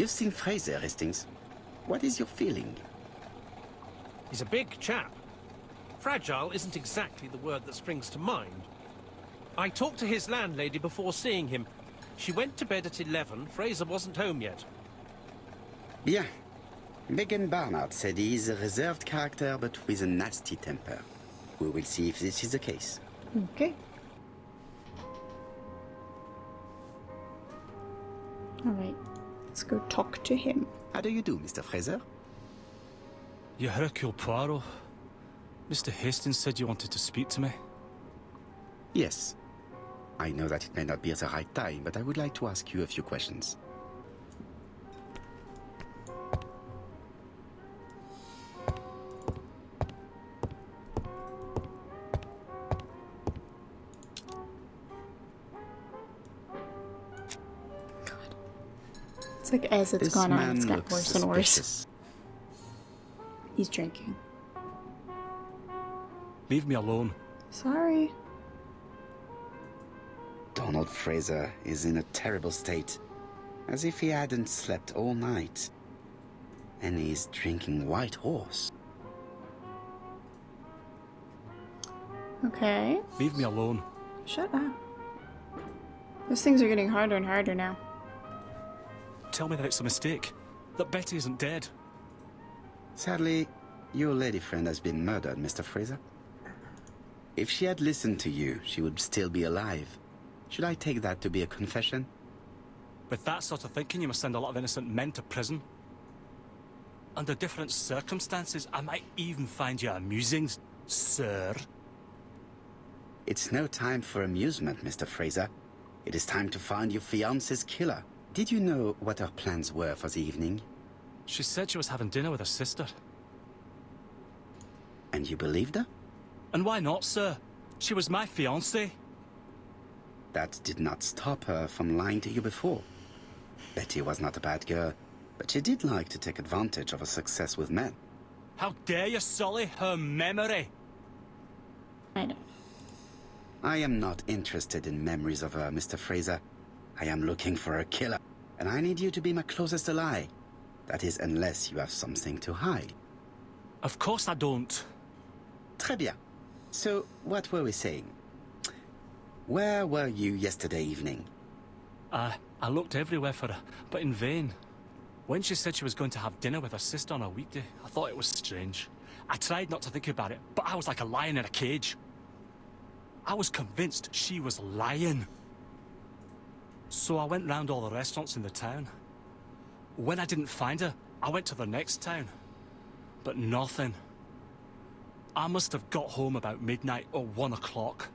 You've seen Frasier, Hastings. What is your feeling? He's a big chap. Fragile isn't exactly the word that springs to mind. I talked to his landlady before seeing him. She went to bed at 11. Fraser wasn't home yet. Bien. Megan Barnard said he's a reserved character but with a nasty temper. We will see if this is the case. Okay. Alright, let's go talk to him. How do you do, Mr. Fraser? You're Hercule Poirot. Mr. Hastings said you wanted to speak to me. Yes. I know that it may not be the right time, but I would like to ask you a few questions. It's like as it's gone on, it's got worse and worse. He's drinking. Leave me alone. Sorry. Donald Fraser is in a terrible state, as if he hadn't slept all night. And he's drinking White Horse. Okay. Leave me alone. Shut up. Those things are getting harder and harder now. Tell me that it's a mistake. That Betty isn't dead. Sadly, your lady friend has been murdered, Mr. Fraser. If she had listened to you, she would still be alive. Should I take that to be a confession? With that sort of thinking, you must send a lot of innocent men to prison. Under different circumstances, I might even find you amusing, sir. It's no time for amusement, Mr. Fraser. It is time to find your fiance's killer. Did you know what her plans were for the evening? She said she was having dinner with her sister. And you believed her? And why not, sir? She was my fiancée. That did not stop her from lying to you before. Betty was not a bad girl, but she did like to take advantage of her success with men. How dare you sully her memory? I know. I am not interested in memories of her, Mr. Fraser. I am looking for a killer, and I need you to be my closest ally. That is, unless you have something to hide. Of course I don't. Très bien. So, what were we saying? Where were you yesterday evening? I looked everywhere for her, but in vain. When she said she was going to have dinner with her sister on a weekday, I thought it was strange. I tried not to think about it, but I was like a lion in a cage. I was convinced she was lying. So I went round all the restaurants in the town. When I didn't find her, I went to the next town. But nothing. I must have got home about midnight or 1 o'clock.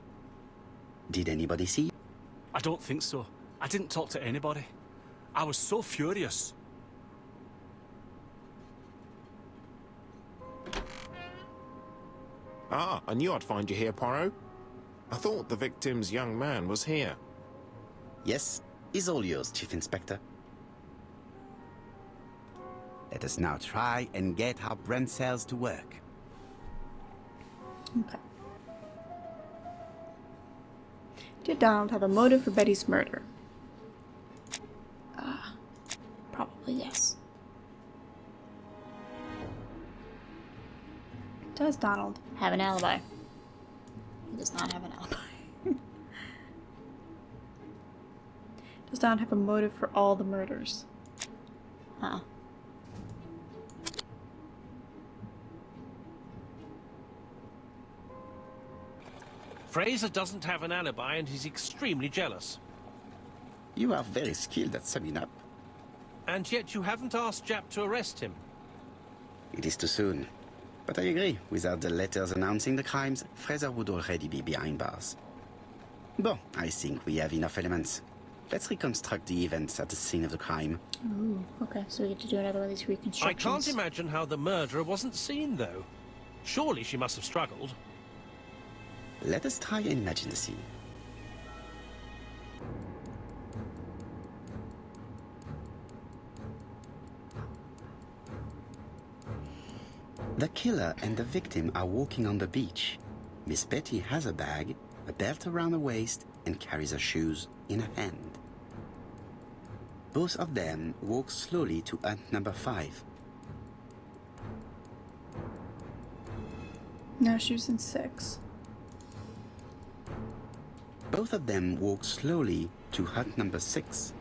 Did anybody see you? I don't think so. I didn't talk to anybody. I was so furious. Ah, I knew I'd find you here, Poirot. I thought the victim's young man was here. Yes, he's all yours, Chief Inspector. Let us now try and get our brain cells to work. Okay. Did Donald have a motive for Betty's murder? Probably yes. Does Donald have an alibi? He does not have an alibi. Does Donald have a motive for all the murders? Huh. Fraser doesn't have an alibi and he's extremely jealous. You are very skilled at summing up. And yet you haven't asked Japp to arrest him. It is too soon. But I agree, without the letters announcing the crimes, Fraser would already be behind bars. Bon, I think we have enough elements. Let's reconstruct the events at the scene of the crime. Ooh, okay, so we get to do another one of these reconstructions. I can't imagine how the murderer wasn't seen, though. Surely she must have struggled. Let us try and imagine the scene. The killer and the victim are walking on the beach. Miss Betty has a bag, a belt around her waist, and carries her shoes in her hand. both of them walk slowly to hut number 5. No, she was in 6. Both of them walk slowly to hut number 6.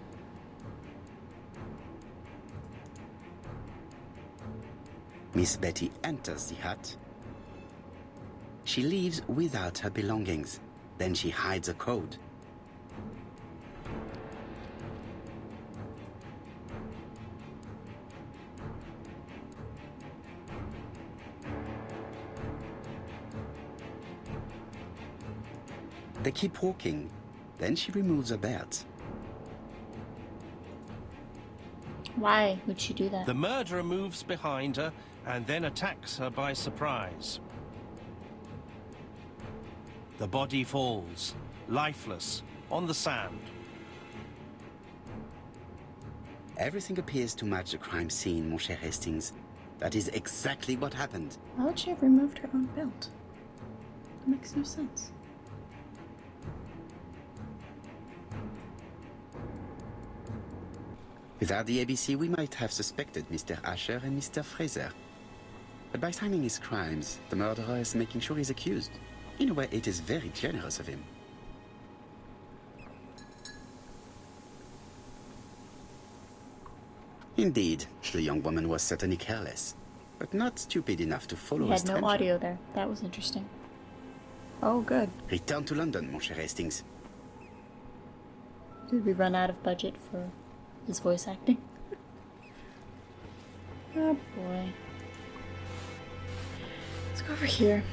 Miss Betty enters the hut. She leaves without her belongings. Then she hides a code. They keep walking. Then she removes her belt. Why would she do that? The murderer moves behind her and then attacks her by surprise. The body falls, lifeless, on the sand. Everything appears to match the crime scene, mon cher Hastings. That is exactly what happened. Why would she have removed her own belt? That makes no sense. Without the ABC, we might have suspected Mr. Asher and Mr. Frasier. But by timing his crimes, the murderer is making sure he's accused. In a way, it is very generous of him. Indeed, the young woman was certainly careless, but not stupid enough to follow We a had stranger. no audio there. That was interesting. Oh, good. Return to London, mon cher Hastings. Did we run out of budget for his voice acting? Oh boy. Let's go over here.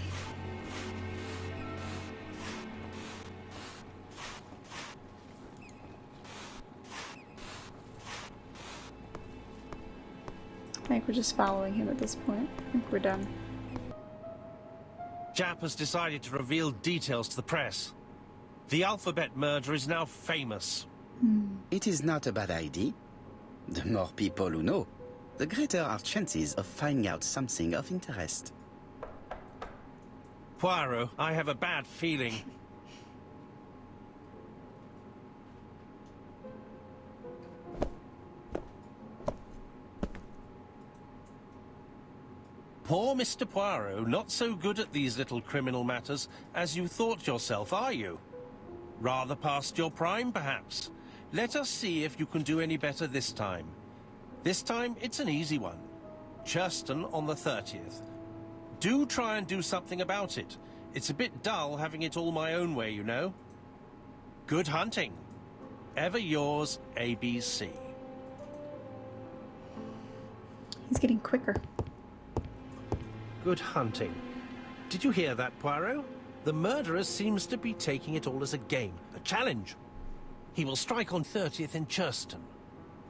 I think we're just following him at this point. I think we're done. Jap has decided to reveal details to the press. The alphabet murder is now famous. It is not a bad idea. The more people who know, the greater our chances of finding out something of interest. Poirot, I have a bad feeling. Poor Mr. Poirot, not so good at these little criminal matters as you thought yourself, are you? Rather past your prime, perhaps. Let us see if you can do any better this time. This time, it's an easy one. Churston on the 30th. Do try and do something about it. It's a bit dull having it all my own way, you know. Good hunting. Ever yours, ABC. He's getting quicker. Good hunting. Did you hear that, Poirot? The murderer seems to be taking it all as a game, a challenge. He will strike on 30th in Churston.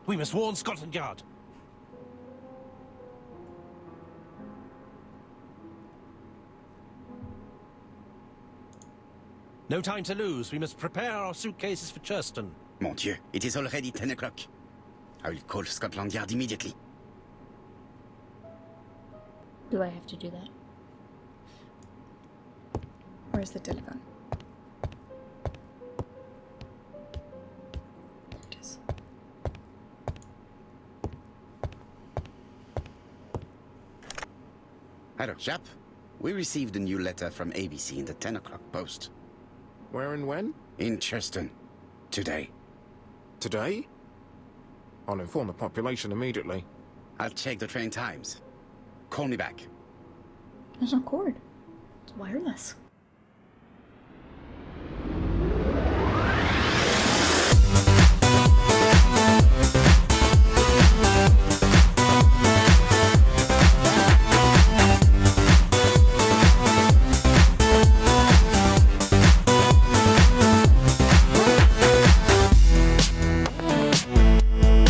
We must warn Scotland Yard. No time to lose. We must prepare our suitcases for Churston. Mon Dieu, it is already 10 o'clock. I will call Scotland Yard immediately. Do I have to do that? Where's the telephone? There it is. Hello, Jap. We received a new letter from ABC in the 10 o'clock post. Where and when? In Churston. Today. Today? I'll inform the population immediately. I'll check the train times. Call me back. There's no cord. It's wireless.